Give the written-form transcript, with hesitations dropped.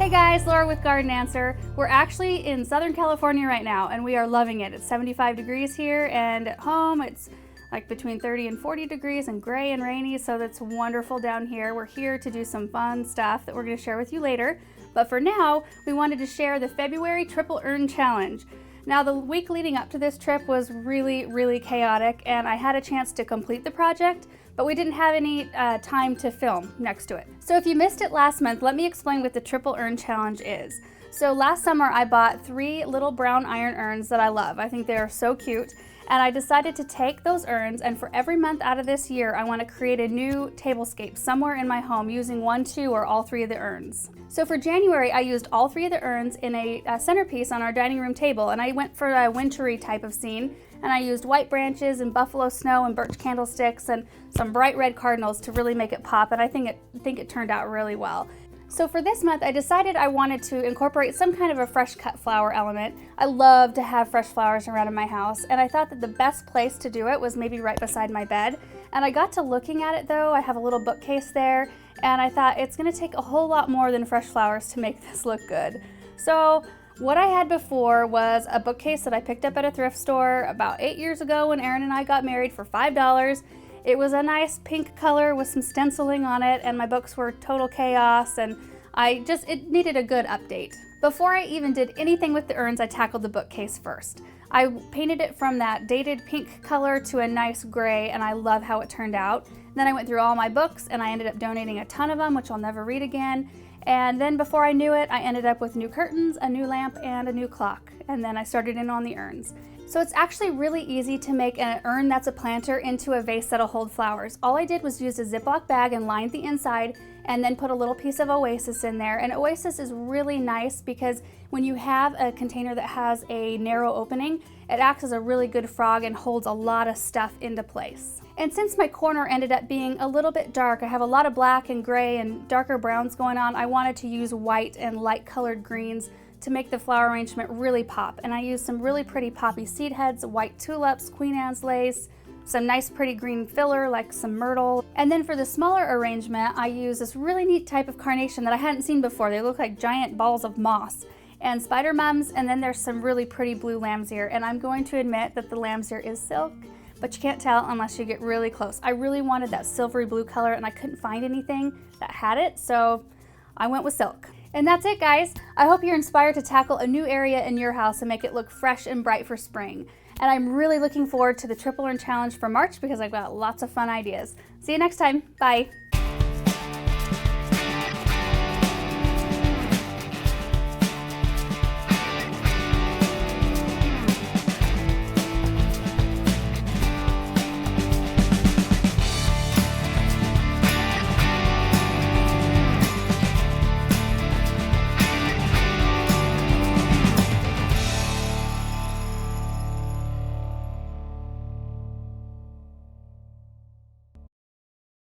Hey guys, Laura with Garden Answer. We're actually in Southern California right now and we are loving it. It's 75 degrees here, and at home it's like between 30 and 40 degrees and gray and rainy, so that's wonderful down here. We're here to do some fun stuff that we're going to share with you later. But for now, we wanted to share the February Triple Urn Challenge. Now, the week leading up to this trip was really chaotic, and I had a chance to complete the project, but we didn't have any time to film next to it. So if you missed it last month, let me explain what the Triple Urn Challenge is. So last summer, I bought 3 little brown iron urns that I love. I think they're so cute. And I decided to take those urns, and for every month out of this year, I want to create a new tablescape somewhere in my home using 1, 2, or all 3 of the urns. So for January, I used all 3 of the urns in a centerpiece on our dining room table, and I went for a wintry type of scene, and I used white branches and buffalo snow and birch candlesticks and some bright red cardinals to really make it pop, and I think it turned out really well. So for this month, I decided I wanted to incorporate some kind of a fresh cut flower element. I love to have fresh flowers around in my house, and I thought that the best place to do it was maybe right beside my bed. And I got to looking at it though. I have a little bookcase there, and I thought it's gonna take a whole lot more than fresh flowers to make this look good. So what I had before was a bookcase that I picked up at a thrift store about 8 years ago when Aaron and I got married for $5. It was a nice pink color with some stenciling on it, and my books were total chaos, and it needed a good update. Before I even did anything with the urns, I tackled the bookcase first. I painted it from that dated pink color to a nice gray, and I love how it turned out. Then I went through all my books, and I ended up donating a ton of them, which I'll never read again. And then before I knew it, I ended up with new curtains, a new lamp, and a new clock. And then I started in on the urns. So it's actually really easy to make an urn that's a planter into a vase that'll hold flowers. All I did was use a Ziploc bag and lined the inside, and then put a little piece of Oasis in there. And Oasis is really nice because when you have a container that has a narrow opening, it acts as a really good frog and holds a lot of stuff into place. And since my corner ended up being a little bit dark, I have a lot of black and gray and darker browns going on, I wanted to use white and light colored greens to make the flower arrangement really pop. And I used some really pretty poppy seed heads, white tulips, Queen Anne's lace, some nice pretty green filler like some myrtle. And then for the smaller arrangement, I used this really neat type of carnation that I hadn't seen before. They look like giant balls of moss. And spider mums, and then there's some really pretty blue lamb's ear. And I'm going to admit that the lamb's ear is silk, but you can't tell unless you get really close. I really wanted that silvery blue color, and I couldn't find anything that had it, so I went with silk. And that's it, guys. I hope you're inspired to tackle a new area in your house and make it look fresh and bright for spring. And I'm really looking forward to the Triple Urn Challenge for March because I've got lots of fun ideas. See you next time. Bye.